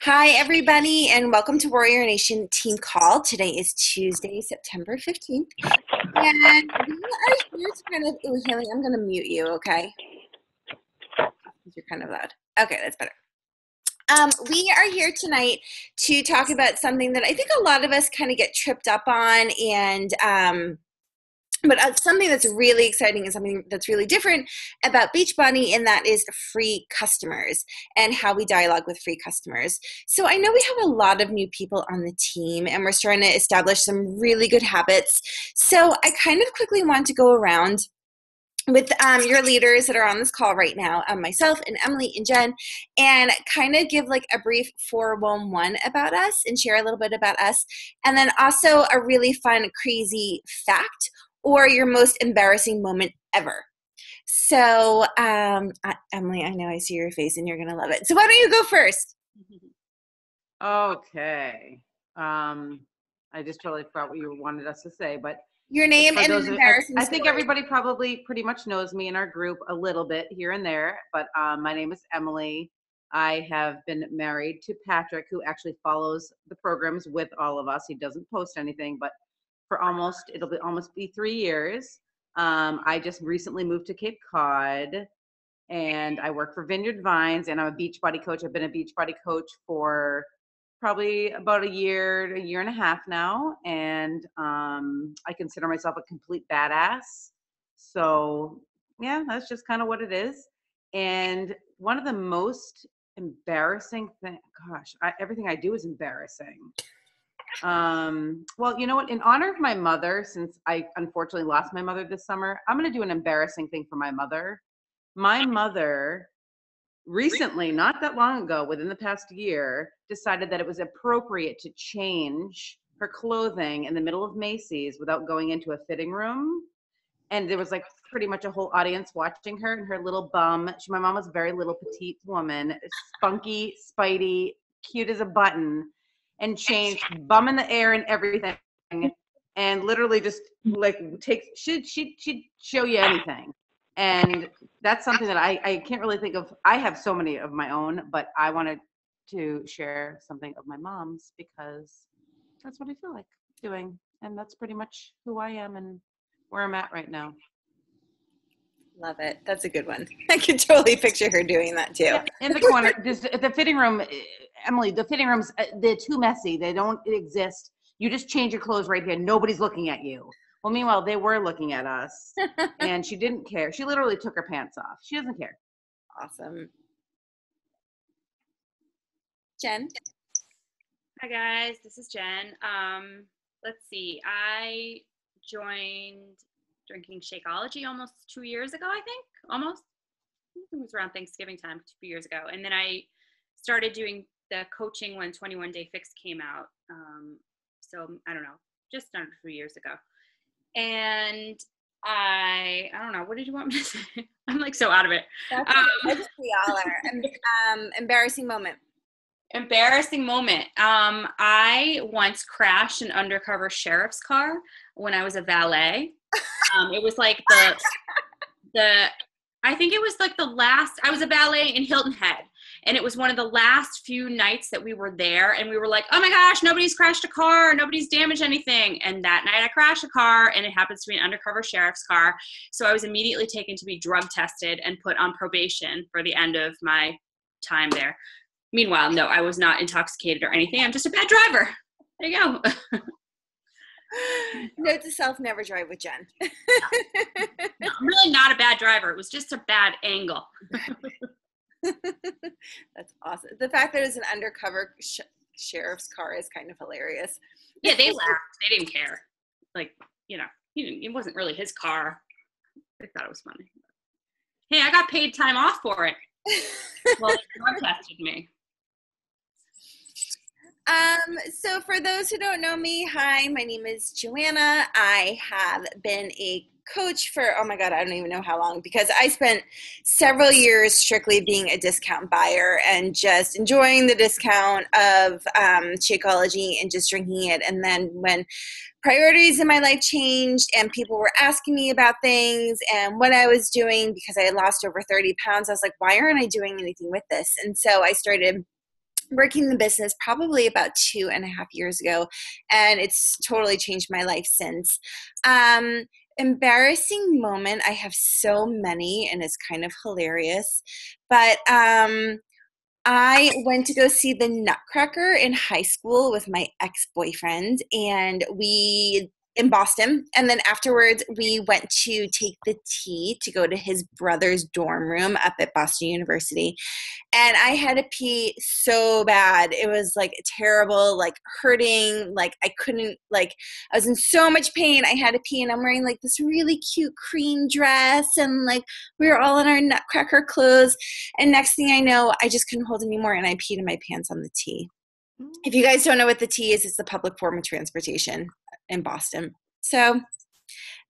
Hi, everybody, and welcome to Warrior Nation Team Call. Today is Tuesday, September 15th, and we are here to Haley, I'm going to mute you, okay? Because you're kind of loud. Okay, that's better. We are here tonight to talk about something that I think a lot of us kind of get tripped up on, but something that's really exciting and something that's really different about Beachbody, and that is free customers and how we dialogue with free customers. So I know we have a lot of new people on the team, and we're starting to establish some really good habits. So I kind of quickly want to go around with your leaders that are on this call right now, myself and Emily and Jen, and kind of give like a brief 411 about us and share a little bit about us. And then also a really fun, crazy fact or your most embarrassing moment ever. So, Emily, I know I see your face and you're going to love it. So why don't you go first? Okay. I just totally forgot what you wanted us to say, but your name and an embarrassing I think everybody probably pretty much knows me in our group a little bit here and there, but my name is Emily. I have been married to Patrick, who actually follows the programs with all of us. He doesn't post anything, but for it'll almost be 3 years. I just recently moved to Cape Cod, and I work for Vineyard Vines, and I'm a Beachbody coach. I've been a Beachbody coach for probably about a year and a half now, and I consider myself a complete badass. So yeah, that's just kind of what it is. And one of the most embarrassing thing, everything I do is embarrassing. Well, you know what? In honor of my mother, since I unfortunately lost my mother this summer, I'm going to do an embarrassing thing for my mother. My mother recently, not that long ago, within the past year, decided that it was appropriate to change her clothing in the middle of Macy's without going into a fitting room. And there was like pretty much a whole audience watching her and her little bum. My mom was a very little petite woman, spunky, spidey, cute as a button, and changed bum in the air and everything. And literally just like she'd show you anything. And that's something that I can't really think of. I have so many of my own, but I wanted to share something of my mom's because that's what I feel like doing. And that's pretty much who I am and where I'm at right now. Love it. That's a good one. I can totally picture her doing that too. Yeah, in the corner, just the fitting room, Emily, the fitting rooms, they're too messy. They don't exist. You just change your clothes right here. Nobody's looking at you. Well, meanwhile, they were looking at us, and she didn't care. She literally took her pants off. She doesn't care. Awesome. Jen? Hi, guys. This is Jen. Let's see. I joined drinking Shakeology almost 2 years ago, I think. Almost. I think it was around Thanksgiving time 2 years ago. And then I started doing the coaching when 21 Day Fix came out. So, I don't know, just under 3 years ago. And I don't know. What did you want me to say? I'm like so out of it. I just we all are. Embarrassing moment. Embarrassing moment. I once crashed an undercover sheriff's car when I was a valet. It was like I think it was like I was a valet in Hilton Head, and it was one of the last few nights that we were there, and we were like, oh my gosh, nobody's crashed a car, nobody's damaged anything. And that night I crashed a car, and it happens to be an undercover sheriff's car. So I was immediately taken to be drug tested and put on probation for the end of my time there. Meanwhile, no, I was not intoxicated or anything. I'm just a bad driver. There you go. Note to self, never drive with Jen. No, I'm really not a bad driver. It was just a bad angle. That's awesome. The fact that it was an undercover sheriff's car is kind of hilarious. Yeah, they laughed. They didn't care. Like, it wasn't really his car. They thought it was funny. Hey, I got paid time off for it. Well, they drug tested me. So for those who don't know me, hi, my name is Joanna. I have been a coach for, oh my God, I don't even know how long, because I spent several years strictly being a discount buyer and just enjoying the discount of Shakeology and just drinking it. And then when priorities in my life changed and people were asking me about things and what I was doing because I had lost over 30 pounds, I was like, why aren't I doing anything with this? And so I started working the business probably about 2.5 years ago, and it's totally changed my life since. Embarrassing moment, I have so many, and it's kind of hilarious, but I went to go see the Nutcracker in high school with my ex-boyfriend, and we in Boston. And then afterwards, we went to take the T to go to his brother's dorm room up at Boston University. And I had to pee so bad. It was like terrible, like hurting. Like I couldn't, like I was in so much pain. I had to pee, and I'm wearing like this really cute cream dress, and like we were all in our Nutcracker clothes. And next thing I know, I just couldn't hold anymore, and I peed in my pants on the T. If you guys don't know what the T is, it's the public form of transportation in Boston. So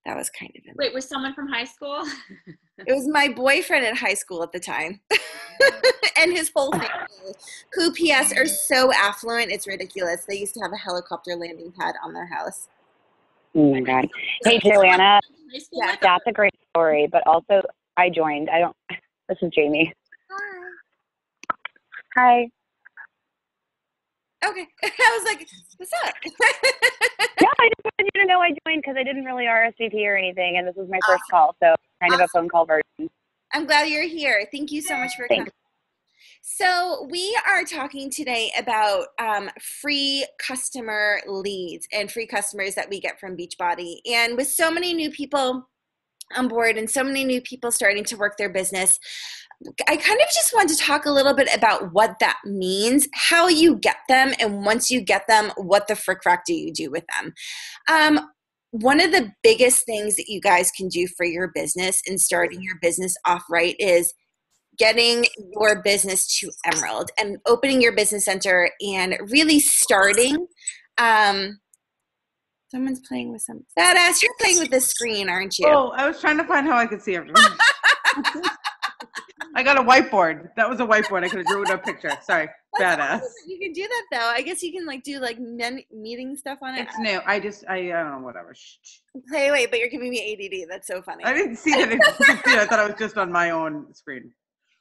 that was kind of Wait, was someone from high school? It was my boyfriend in high school at the time. And his whole family, who, P.S., are so affluent, it's ridiculous. They used to have a helicopter landing pad on their house. Oh my God. Hey, Joanna, High school Yeah. with? that's a great story, but also I joined. This is Jamie. Hi. Okay. I was like, what's up? No, I just wanted you to know I joined because I didn't really RSVP or anything, and this was my first call, so kind of a phone call version. I'm glad you're here. Thank you so much for coming. Thanks. So we are talking today about free customer leads and free customers that we get from Beachbody. And with so many new people on board and so many new people starting to work their business, I kind of just want to talk a little bit about what that means, how you get them, and once you get them, what the frick frack do you do with them? One of the biggest things that you guys can do for your business and starting your business off right is getting your business to Emerald and opening your business center and really starting. Someone's playing with some badass. You're playing with the screen, aren't you? Oh, I was trying to find how I could see everyone. I got a whiteboard. That was a whiteboard. I could have drew a picture. Sorry. That's Badass. awesome that you can do that though. I guess you can like do like meeting stuff on it. It's new. I don't know, whatever. Shh. Wait, but you're giving me ADD. That's so funny. I didn't see that. I thought I was just on my own screen.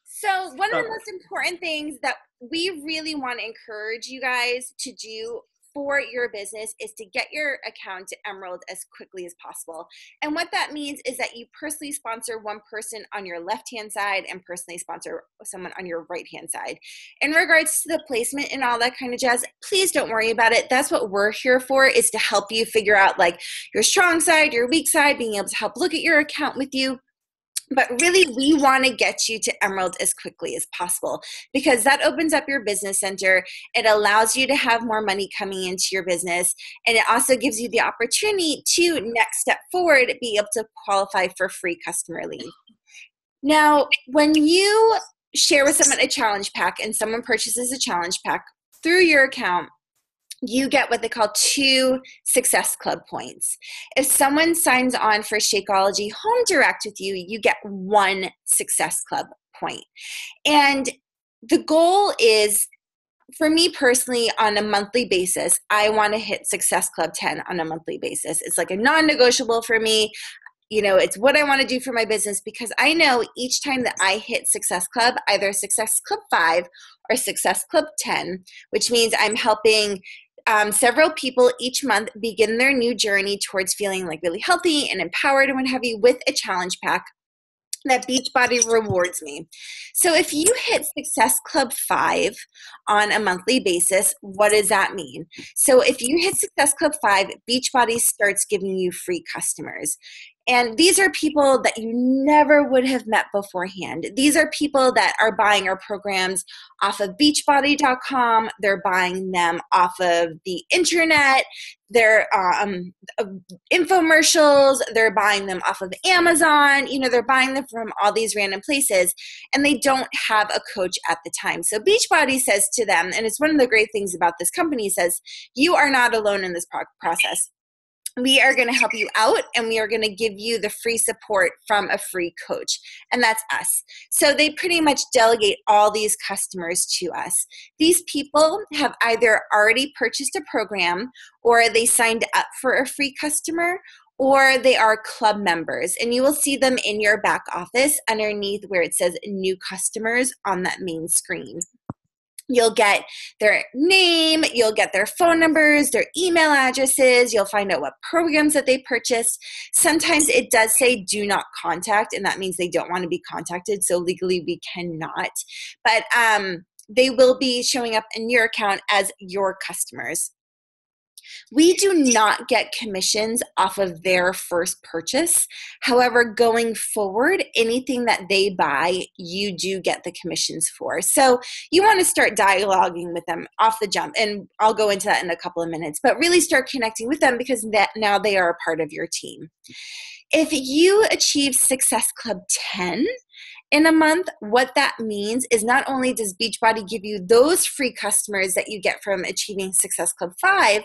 So one of the Okay. most important things that we really want to encourage you guys to do for your business is to get your account to Emerald as quickly as possible. And what that means is that you personally sponsor one person on your left-hand side and personally sponsor someone on your right-hand side. In regards to the placement and all that kind of jazz, please don't worry about it. That's what we're here for, is to help you figure out like your strong side, your weak side, being able to help look at your account with you. But really, we want to get you to Emerald as quickly as possible because that opens up your business center. It allows you to have more money coming into your business. And it also gives you the opportunity to, next step forward, be able to qualify for free customer leads. Now, when you share with someone a challenge pack and someone purchases a challenge pack through your account, you get what they call 2 Success Club points. If someone signs on for Shakeology Home Direct with you, you get 1 Success Club point. And the goal is, for me personally, on a monthly basis, I want to hit Success Club 10 on a monthly basis. It's like a non-negotiable for me. You know, it's what I want to do for my business because I know each time that I hit Success Club, either Success Club 5 or Success Club 10, which means I'm helping several people each month begin their new journey towards feeling like really healthy and empowered and what have you with a challenge pack, that Beachbody rewards me. So if you hit Success Club 5 on a monthly basis, what does that mean? So if you hit Success Club 5, Beachbody starts giving you free customers. And these are people that you never would have met beforehand. These are people that are buying our programs off of beachbody.com. They're buying them off of the internet. They're infomercials. They're buying them off of Amazon. You know, they're buying them from all these random places, and they don't have a coach at the time. So Beachbody says to them, and it's one of the great things about this company, says, you are not alone in this process. We are going to help you out, and we are going to give you the free support from a free coach, and that's us. So they pretty much delegate all these customers to us. These people have either already purchased a program, or they signed up for a free customer, or they are club members, and you will see them in your back office underneath where it says new customers on that main screen. You'll get their name, you'll get their phone numbers, their email addresses, you'll find out what programs that they purchased. Sometimes it does say do not contact, and that means they don't want to be contacted, so legally we cannot. But they will be showing up in your account as your customers. We do not get commissions off of their first purchase. However, going forward, anything that they buy, you do get the commissions for. So you want to start dialoguing with them off the jump, and I'll go into that in a couple of minutes, but really start connecting with them because now they are a part of your team. If you achieve Success Club 10 in a month, what that means is not only does Beachbody give you those free customers that you get from achieving Success Club 5,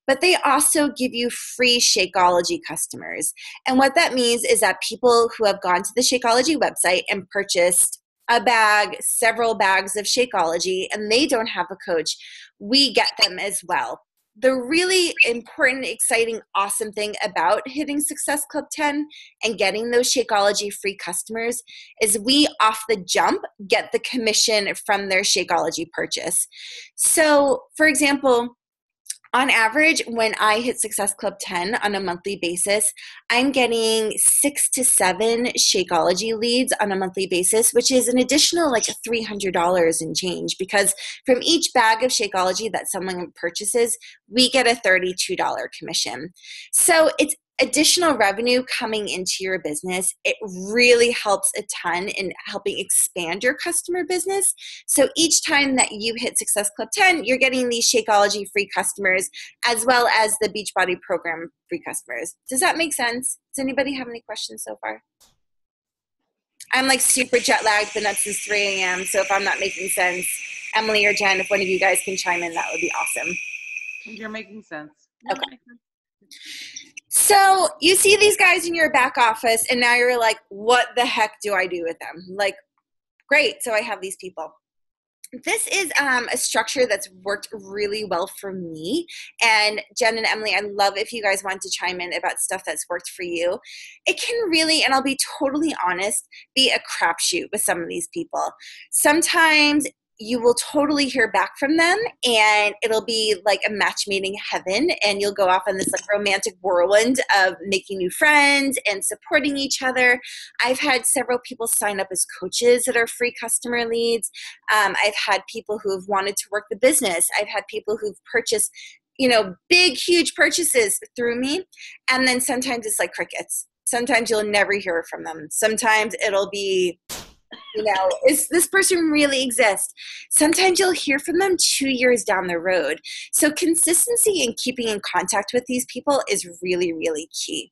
but they also give you free Shakeology customers. And what that means is that people who have gone to the Shakeology website and purchased a bag, several bags of Shakeology, and they don't have a coach, we get them as well. The really important, exciting, awesome thing about hitting Success Club 10 and getting those Shakeology free customers is we, off the jump, get the commission from their Shakeology purchase. So, for example, on average, when I hit Success Club 10 on a monthly basis, I'm getting 6 to 7 Shakeology leads on a monthly basis, which is an additional like $300 and change, because from each bag of Shakeology that someone purchases, we get a $32 commission. So it's additional revenue coming into your business. It really helps a ton in helping expand your customer business. So each time that you hit Success Club 10, you're getting these Shakeology free customers as well as the Beachbody program free customers. Does that make sense? Does anybody have any questions so far? I'm like super jet lagged, but that's since 3 a.m. So if I'm not making sense, Emily or Jen, if one of you guys can chime in, that would be awesome. You're making sense. Okay. So you see these guys in your back office, and now you're like, what the heck do I do with them? Like, great, so I have these people. This is a structure that's worked really well for me. And Jen and Emily, I'd love if you guys want to chime in about stuff that's worked for you. It can really, and I'll be totally honest, be a crapshoot with some of these people. Sometimes you will totally hear back from them and it'll be like a match made in heaven, and you'll go off on this like romantic whirlwind of making new friends and supporting each other. I've had several people sign up as coaches that are free customer leads. I've had people who've wanted to work the business. I've had people who've purchased, big, huge purchases through me. And then sometimes it's like crickets. Sometimes you'll never hear from them. Sometimes it'll be, is this person really exist? Sometimes you'll hear from them 2 years down the road. So consistency and keeping in contact with these people is really, really key.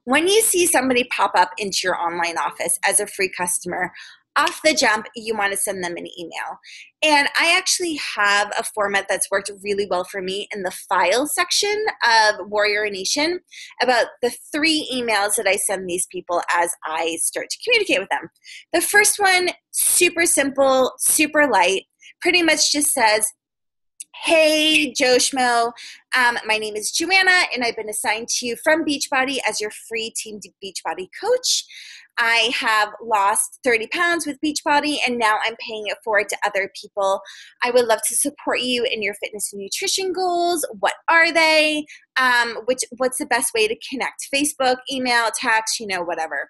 When you see somebody pop up into your online office as a free customer, off the jump, you want to send them an email. And I actually have a format that's worked really well for me in the file section of Warrior Nation about the 3 emails that I send these people as I start to communicate with them. The first one, super simple, super light, pretty much just says, hey, Joe Schmo, my name is Joanna, and I've been assigned to you from Beachbody as your free Team Beachbody coach. I have lost 30 pounds with Beachbody, and now I'm paying it forward to other people. I would love to support you in your fitness and nutrition goals. What are they? What's the best way to connect? Facebook, email, text, whatever.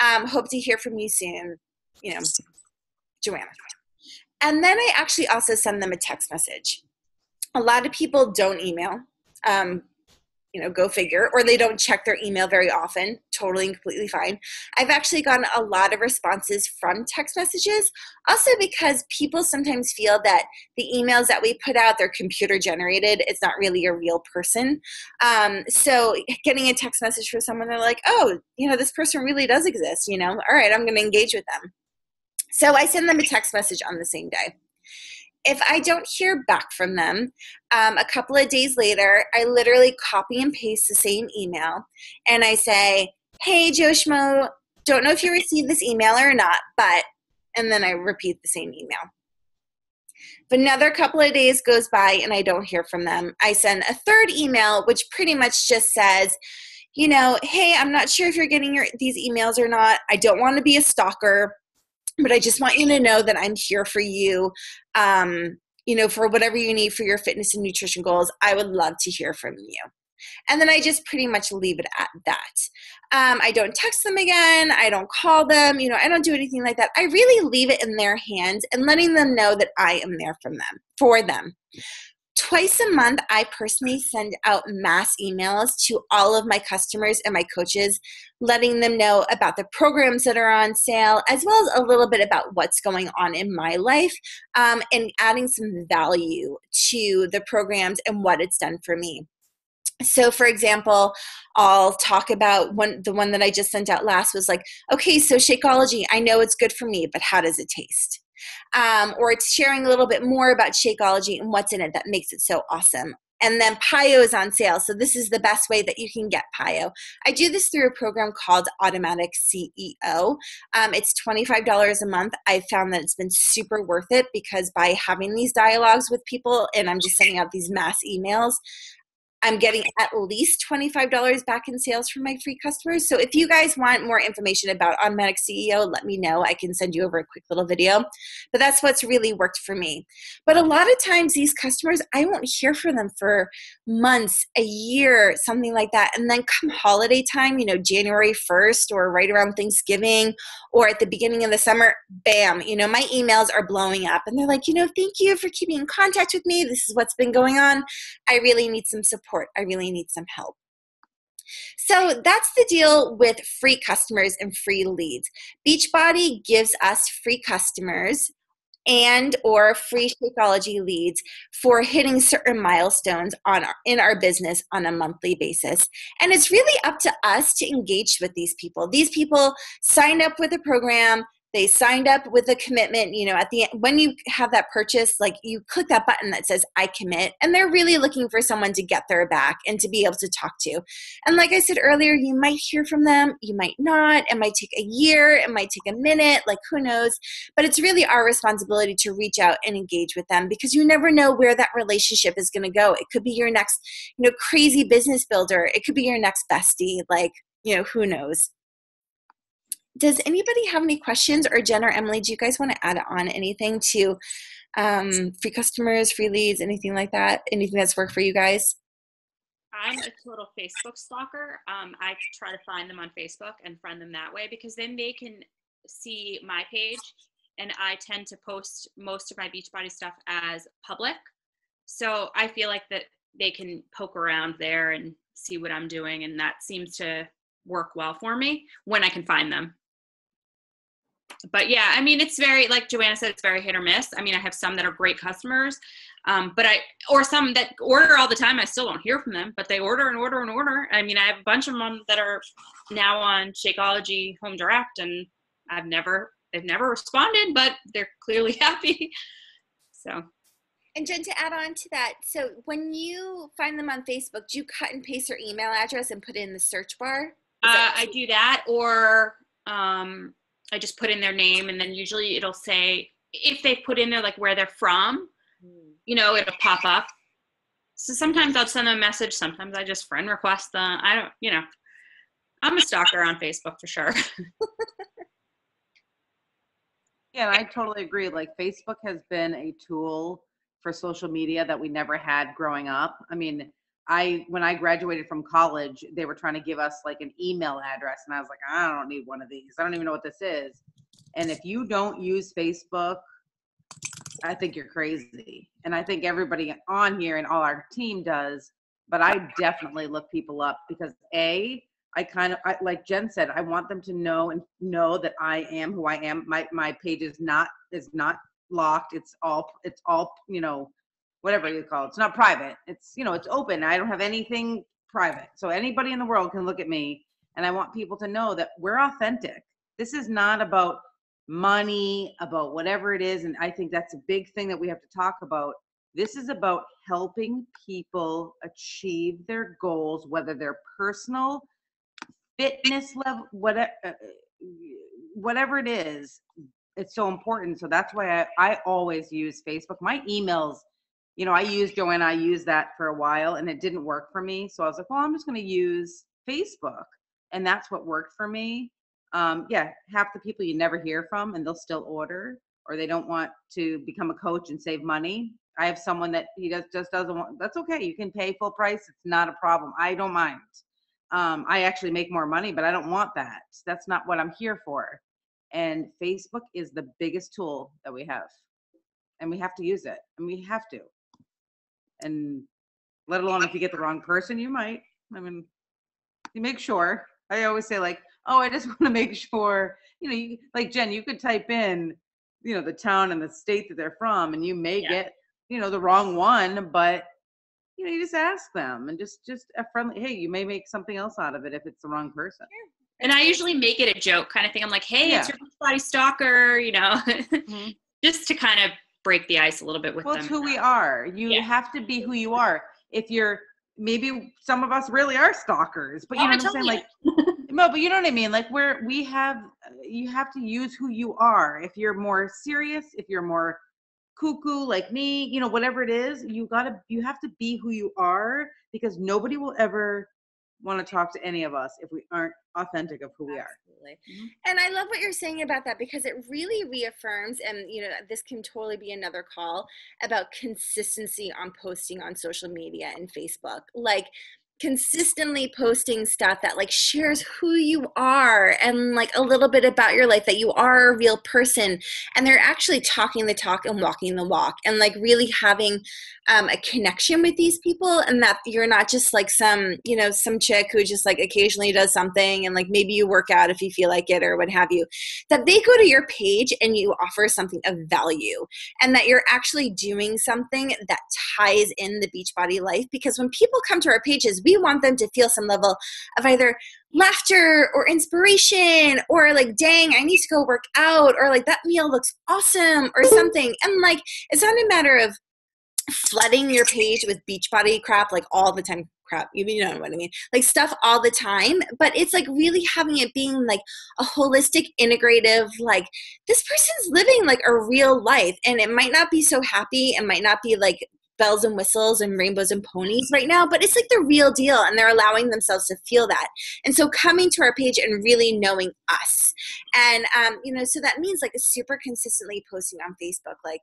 Hope to hear from you soon, Joanna. And then I actually also send them a text message. A lot of people don't email, go figure, or they don't check their email very often. Totally and completely fine. I've actually gotten a lot of responses from text messages, also because people sometimes feel that the emails that we put out, they're computer generated. It's not really a real person. So getting a text message from someone, they're like, oh, this person really does exist, all right, I'm going to engage with them. So I send them a text message on the same day. If I don't hear back from them, a couple of days later, I literally copy and paste the same email, and I say, hey, Joe Schmo, don't know if you received this email or not, but, and then I repeat the same email. If another couple of days goes by and I don't hear from them, I send a third email, which pretty much just says, hey, I'm not sure if you're getting these emails or not. I don't want to be a stalker. but I just want you to know that I'm here for you. For whatever you need for your fitness and nutrition goals. I would love to hear from you. And then I just pretty much leave it at that. I don't text them again. I don't call them. I don't do anything like that. I really leave it in their hands and letting them know that I am there for them. Twice a month, I personally send out mass emails to all of my customers and my coaches, letting them know about the programs that are on sale, as well as a little bit about what's going on in my life, and adding some value to the programs and what it's done for me. So, for example, I'll talk about the one that I just sent out last was like, okay, so Shakeology, I know it's good for me, but how does it taste? Or it's sharing a little bit more about Shakeology and what's in it that makes it so awesome. And then PiYo is on sale. So this is the best way that you can get PiYo. I do this through a program called Automatic CEO. It's $25 a month. I found that it's been super worth it because by having these dialogues with people and I'm just sending out these mass emails, I'm getting at least $25 back in sales from my free customers. So if you guys want more information about Automatic CEO, let me know. I can send you over a quick little video. But that's what's really worked for me. But a lot of times these customers, I won't hear from them for months, a year, something like that. And then come holiday time, January 1st or right around Thanksgiving or at the beginning of the summer, bam, my emails are blowing up. And they're like, thank you for keeping in contact with me. This is what's been going on. I really need some support. I really need some help. So that's the deal with free customers and free leads. Beachbody gives us free customers and or free Shakeology leads for hitting certain milestones in our business on a monthly basis. And it's really up to us to engage with these people. These people signed up with a program. They signed up with a commitment, at the end, when you have that purchase, like you click that button that says, I commit, and they're really looking for someone to get their back and to be able to talk to. And like I said earlier, you might hear from them, you might not, it might take a year, it might take a minute, like who knows, but it's really our responsibility to reach out and engage with them because you never know where that relationship is going to go. It could be your next, crazy business builder. It could be your next bestie, who knows. Does anybody have any questions, or Jen or Emily, do you guys want to add on anything to free customers, free leads, anything like that? Anything that's worked for you guys? I'm a total Facebook stalker. I try to find them on Facebook and friend them that way because then they can see my page, and I tend to post most of my Beachbody stuff as public. So I feel like that they can poke around there and see what I'm doing, and that seems to work well for me when I can find them. But yeah, I mean, it's very, like Joanna said, it's very hit or miss. I mean, I have some that are great customers, or some that order all the time. I still don't hear from them, but they order and order and order. I mean, I have a bunch of them that are now on Shakeology Home Direct, and they've never responded, but they're clearly happy. So. And Jen, to add on to that, so when you find them on Facebook, do you cut and paste their email address and put it in the search bar? I do that, or I just put in their name, and then usually it'll say, if they put in there like where they're from, it'll pop up. So sometimes I'll send them a message. Sometimes I just friend request them. I'm a stalker on Facebook for sure. Yeah, and I totally agree. Like Facebook has been a tool for social media that we never had growing up. I mean, when I graduated from college, they were trying to give us like an email address, and I was like, I don't need one of these. I don't even know what this is. And if you don't use Facebook, I think you're crazy. And I think everybody on here and all our team does, but I definitely look people up because I like Jen said, I want them to know that I am who I am. My page is not locked. It's all, whatever you call it. It's not private. It's, it's open. I don't have anything private. So anybody in the world can look at me, and I want people to know that we're authentic. This is not about money, about whatever it is. And I think that's a big thing that we have to talk about. This is about helping people achieve their goals, whether they're personal, fitness level, whatever it is. It's so important. So that's why I always use Facebook. My emails, I used that for a while and it didn't work for me. So I was like, well, I'm just going to use Facebook. And that's what worked for me. Yeah, half the people you never hear from and they'll still order, or they don't want to become a coach and save money. I have someone that just doesn't want, that's okay. You can pay full price. It's not a problem. I don't mind. I actually make more money, but I don't want that. That's not what I'm here for. And Facebook is the biggest tool that we have, and we have to use it, and we have to. And let alone if you get the wrong person, you might. I mean, you make sure. I always say like, oh, I just want to make sure, you, like Jen, you could type in, the town and the state that they're from, and you may get, the wrong one, but you just ask them, and just a friendly, hey, you may make something else out of it if it's the wrong person. And I usually make it a joke kind of thing. I'm like, hey, it's your Beachbody stalker, Mm-hmm. just to kind of break the ice a little bit with them. Well, it's who we are. You have to be who you are. If you're, maybe some of us really are stalkers, but you know what I'm saying? Like, no, but you know what I mean? Like you have to use who you are. If you're more serious, if you're more cuckoo like me, whatever it is, you have to be who you are, because nobody will ever want to talk to any of us if we aren't authentic of who we are. Absolutely. And I love what you're saying about that, because it really reaffirms, and this can totally be another call about consistency on posting on social media and Facebook. Like, consistently posting stuff that like shares who you are and like a little bit about your life, that you are a real person, and they're actually talking the talk and walking the walk, and like really having a connection with these people, and that you're not just like some chick who just like occasionally does something, and like maybe you work out if you feel like it or what have you, that they go to your page and you offer something of value, and that you're actually doing something that ties in the Beachbody life. Because when people come to our pages, we want them to feel some level of either laughter or inspiration, or like, dang, I need to go work out, or like that meal looks awesome or something. And like, it's not a matter of flooding your page with Beachbody crap like all the time. Crap, you know what I mean, like stuff all the time, but it's like really having it being like a holistic, integrative, like this person's living like a real life, and it might not be so happy, it might not be like bells and whistles and rainbows and ponies right now, but it's like the real deal, and they're allowing themselves to feel that. And so coming to our page and really knowing us, and so that means like super consistently posting on Facebook, like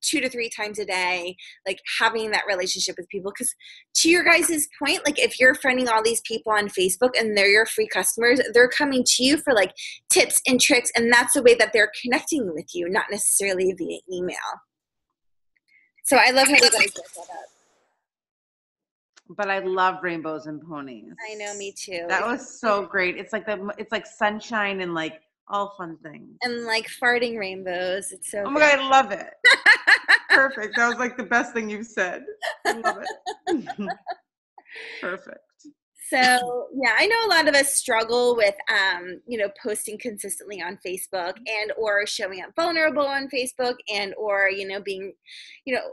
2 to 3 times a day, like having that relationship with people. Because to your guys' point, like if you're friending all these people on Facebook and they're your free customers, they're coming to you for like tips and tricks, and that's the way that they're connecting with you, not necessarily via email. So I love how you guys set that up. But I love rainbows and ponies. I know, me too. That was so great. It's like sunshine and like all fun things. And like farting rainbows. It's so Oh my God, I love it. Perfect. That was like the best thing you've said. I love it. Perfect. So yeah, I know a lot of us struggle with, posting consistently on Facebook, and or showing up vulnerable on Facebook, and or being,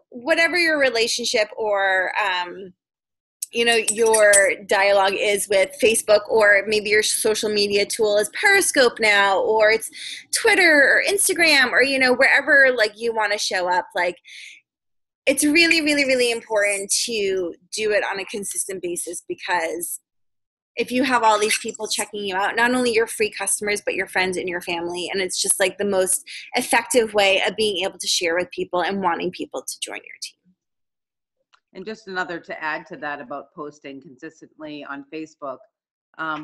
whatever your relationship or your dialogue is with Facebook, or maybe your social media tool is Periscope now, or it's Twitter or Instagram, or wherever like you want to show up. Like, it's really, really, really important to do it on a consistent basis, because if you have all these people checking you out, not only your free customers, but your friends and your family, and it's just like the most effective way of being able to share with people and wanting people to join your team. And just another to add to that about posting consistently on Facebook,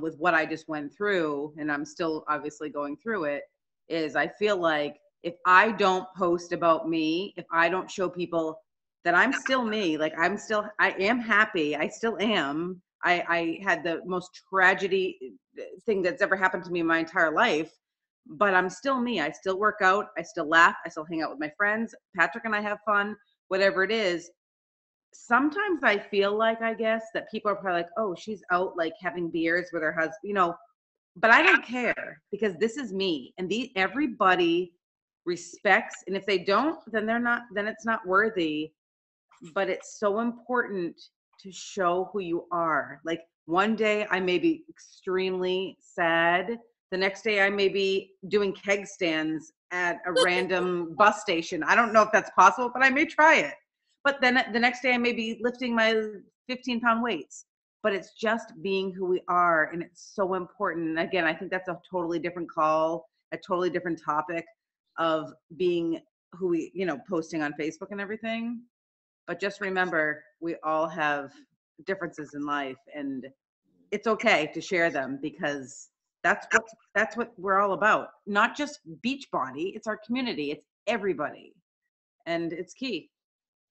with what I just went through, and I'm still obviously going through it, is I feel like if I don't post about me, if I don't show people that I'm still me, like I am happy, I still am. I had the most tragedy thing that's ever happened to me in my entire life, but I'm still me. I still work out. I still laugh. I still hang out with my friends. Patrick and I have fun, whatever it is. Sometimes I feel like, I guess, that people are probably like, oh, she's out like having beers with her husband, but I don't care, because this is me, and everybody respects. And if they don't, then it's not worthy. But it's so important to show who you are. Like, one day I may be extremely sad. The next day I may be doing keg stands at a random bus station. I don't know if that's possible, but I may try it. But then the next day I may be lifting my 15-pound weights. but it's just being who we are. And it's so important. And again, I think that's a totally different call, a totally different topic of being who we, posting on Facebook and everything. But just remember, we all have differences in life, and it's okay to share them, because that's what we're all about. Not just Beachbody, it's our community, it's everybody. And it's key.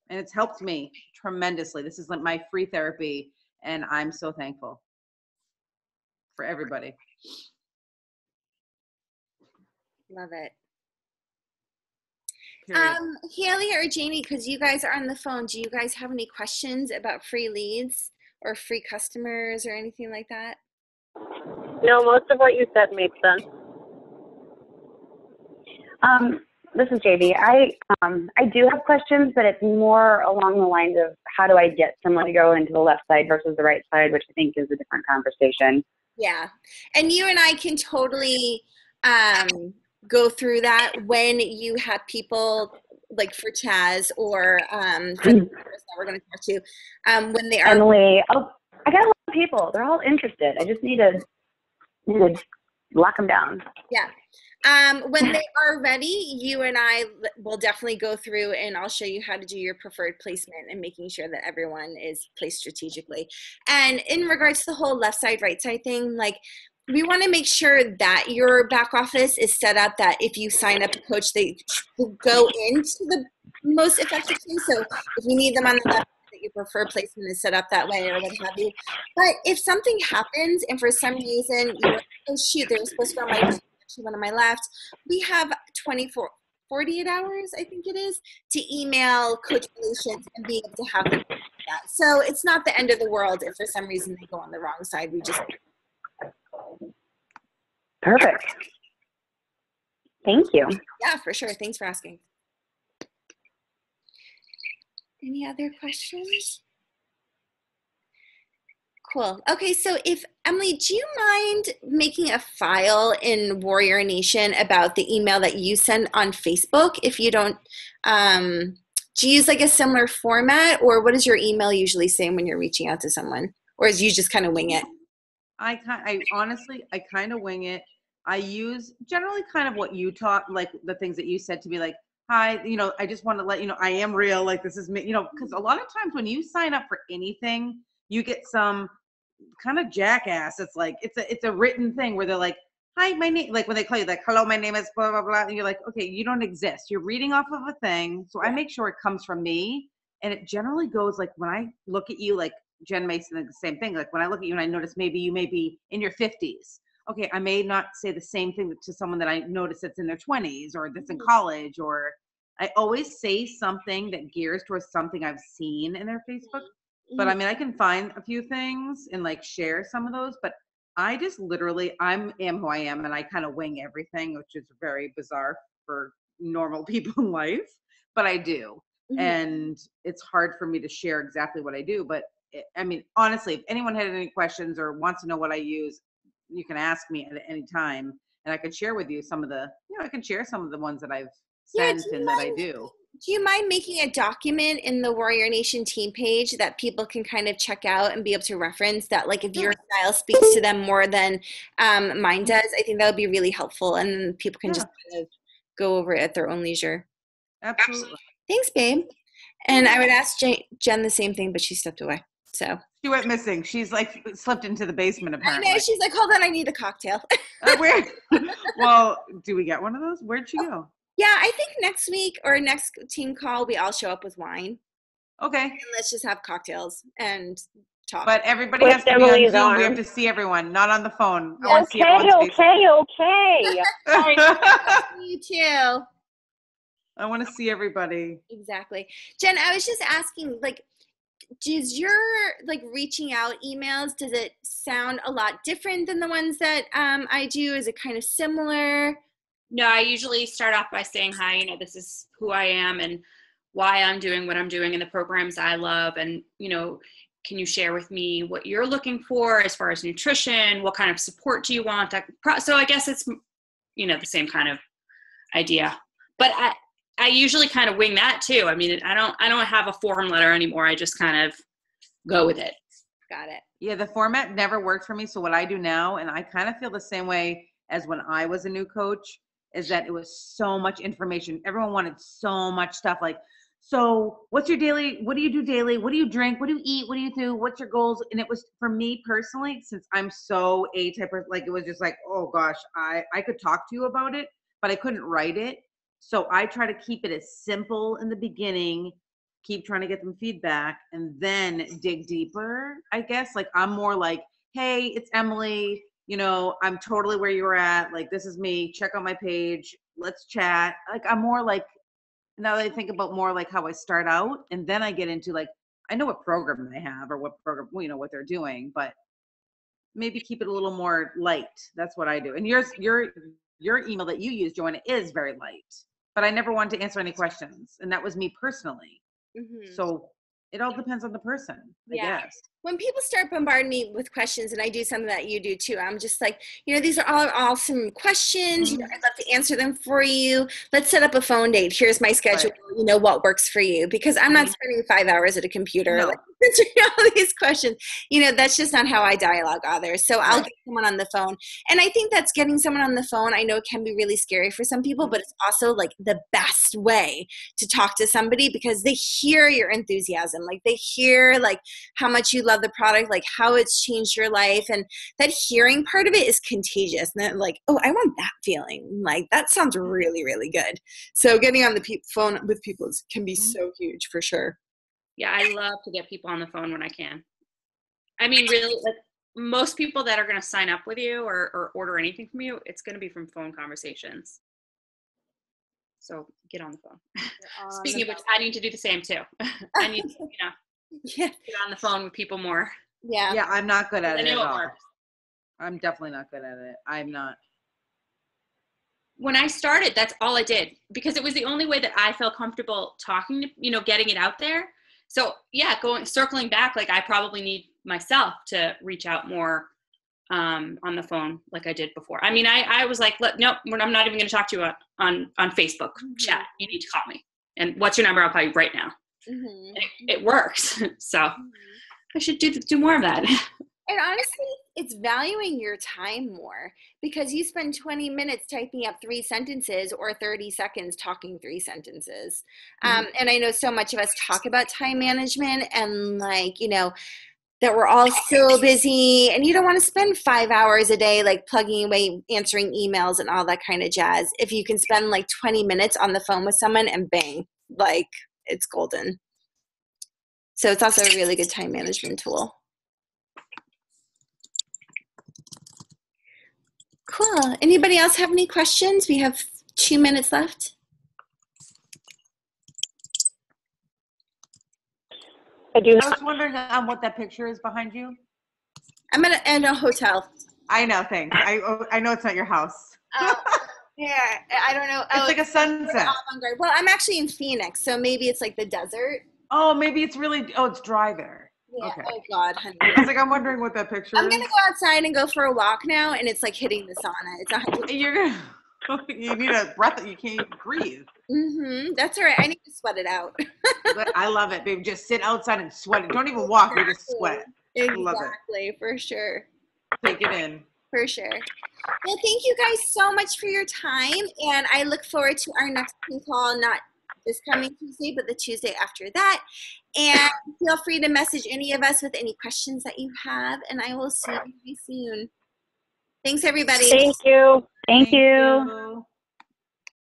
And it's helped me tremendously. This is like my free therapy, and I'm so thankful for everybody. Love it. Period. Haley or Jamie, because you guys are on the phone, do you guys have any questions about free leads or free customers or anything like that? No, most of what you said made sense. This is JV. I do have questions, but it's more along the lines of how do I get someone to go into the left side versus the right side, which I think is a different conversation. Yeah. And you and I can totally go through that when you have people like for Chaz or for the person that we're going to talk to, when they are. Emily, I got a lot of people. They're all interested. I just need to lock them down. Yeah. When they are ready, you and I will definitely go through, and I'll show you how to do your preferred placement and making sure that everyone is placed strategically. And in regards to the whole left side, right side thing, like we want to make sure that your back office is set up that if you sign up a coach, they will go into the most effective thing. So if you need them on the left, that your preferred placement is set up that way or what have you. But if something happens and for some reason you're like, oh shoot, they were supposed to go on my right, actually one on my left, we have 48 hours, I think it is, to email Coach Relations and be able to have them do that. So it's not the end of the world if for some reason they go on the wrong side. We just Perfect. Thank you. Yeah, for sure. Thanks for asking. Any other questions? Cool. Okay, so if Emily, do you mind making a file in Warrior Nation about the email that you send on Facebook? If you don't, do you use like a similar format, or what does your email usually say when you're reaching out to someone, or is you just kind of wing it? I honestly kind of wing it. I use generally kind of what you taught, like the things that you said to me, like, hi, I just want to let you know I am real. Like, this is me, because a lot of times when you sign up for anything, you get some kind of jackass. It's like, it's a written thing where they're like, hi, my name, like when they call you, like, hello, my name is blah, blah, blah. And you're like, okay, you don't exist. You're reading off of a thing. So I make sure it comes from me. And it generally goes like, when I look at you, like Jen Mason, the same thing. Like when I look at you and I notice maybe you may be in your 50s. Okay, I may not say the same thing to someone that I notice that's in their 20s or that's in college, or I always say something that gears towards something I've seen in their Facebook. But I mean, I can find a few things and like share some of those, but I just literally, I am who I am, and I kind of wing everything, which is very bizarre for normal people in life, but I do. Mm-hmm. And it's hard for me to share exactly what I do, but I mean, honestly, if anyone had any questions or wants to know what I use, you can ask me at any time, and I could share with you some of the, I can share some of the ones that I've sent and that I do. Do you mind making a document in the Warrior Nation team page that people can kind of check out and be able to reference that, like if your style speaks to them more than mine does? I think that would be really helpful, and people can just kind of go over it at their own leisure. Absolutely. Thanks, babe. And I would ask Jen the same thing, but she stepped away. So she went missing. She's like slipped into the basement apparently. I know. She's like, hold on, I need a cocktail. Weird. Well, do we get one of those? Where'd she go? Yeah, I think next week or next team call, we all show up with wine. Okay. And let's just have cocktails and talk. But everybody has to be on Zoom. We have to see everyone, not on the phone. I want to see Okay. You too. I want to see everybody. Exactly. Jen, I was just asking, like, does your like reaching out emails, does it sound a lot different than the ones that I do? Is it kind of similar? No, I usually start off by saying, hi, this is who I am and why I'm doing what I'm doing in the programs I love. And, can you share with me what you're looking for as far as nutrition? What kind of support do you want? So I guess it's, the same kind of idea. But I usually kind of wing that too. I mean, I don't have a form letter anymore. I just kind of go with it. Got it. Yeah, the format never worked for me. So what I do now, and I kind of feel the same way as when I was a new coach, is that it was so much information. Everyone wanted so much stuff. Like, so what's your daily, what do you do daily? What do you drink? What do you eat? What do you do? What's your goals? And it was, for me personally, since I'm so A-type person, like it was just like, oh gosh, I could talk to you about it, but I couldn't write it. So I try to keep it as simple in the beginning, keep trying to get them feedback, and then dig deeper, I guess. Like I'm more like, hey, it's Emily, you know, I'm totally where you were at. Like, this is me, check out my page, let's chat. Like I'm more like, now that I think about more like how I start out, and then I get into like, I know what program they have or what program, you know, what they're doing, but maybe keep it a little more light. That's what I do. And your email that you use, Joanna, is very light, but I never wanted to answer any questions. And that was me personally. Mm-hmm. So it all depends on the person, I guess. When people start bombarding me with questions, and I do something that you do too, I'm just like, you know, these are all awesome questions. You know, I'd love to answer them for you. Let's set up a phone date. Here's my schedule. Right. You know, what works for you? Because I'm not spending 5 hours at a computer like answering all these questions. You know, that's just not how I dialogue either. So I'll get someone on the phone, and I think that's getting someone on the phone. I know it can be really scary for some people, but it's also like the best way to talk to somebody because they hear your enthusiasm, like they hear like how much you love the product, like how it's changed your life, and that hearing part of it is contagious. And then like, oh, I want that feeling. Like that sounds really, really good. So getting on the phone with people can be so huge for sure. Yeah, I love to get people on the phone when I can. I mean, really, like most people that are going to sign up with you or order anything from you, it's going to be from phone conversations. So get on the phone. Speaking of which, I need to do the same too. I need to, get on the phone with people more. Yeah, I'm not good at it at all. Works. I'm definitely not good at it. I'm not. When I started, that's all I did because it was the only way that I felt comfortable talking to, getting it out there. So yeah, circling back, like I probably need myself to reach out more on the phone like I did before. I mean, I was like, nope, I'm not even going to talk to you on Facebook chat. You need to call me. And what's your number? I'll call you right now. Mm-hmm. It works. So I should do more of that. And honestly, it's valuing your time more because you spend 20 minutes typing up 3 sentences or 30 seconds talking 3 sentences. And I know so much of us talk about time management and like, that we're all so busy and you don't want to spend 5 hours a day like plugging away, answering emails and all that kind of jazz. If you can spend like 20 minutes on the phone with someone and bang, like it's golden. So it's also a really good time management tool. Cool. Anybody else have any questions? We have 2 minutes left. I was wondering what that picture is behind you. I'm in a hotel. I know, thanks. I know it's not your house. Yeah, I don't know. It's like a sunset. Well, I'm actually in Phoenix, so maybe it's like the desert. Oh, maybe it's it's dry there. Yeah. Okay. Oh God, honey. I was like, I'm wondering what that picture is. I'm gonna go outside and go for a walk now, and it's like hitting the sauna. It's 100. You need a breath. You can't breathe. That's all right. I need to sweat it out. I love it, babe. Just sit outside and sweat. Don't even walk. You just sweat. Exactly. I love it. For sure. Take it in. For sure. Well, thank you guys so much for your time, and I look forward to our next call, not this coming Tuesday, but the Tuesday after that. And feel free to message any of us with any questions that you have, and I will see you soon. Thanks, everybody. Thank you. Thank you.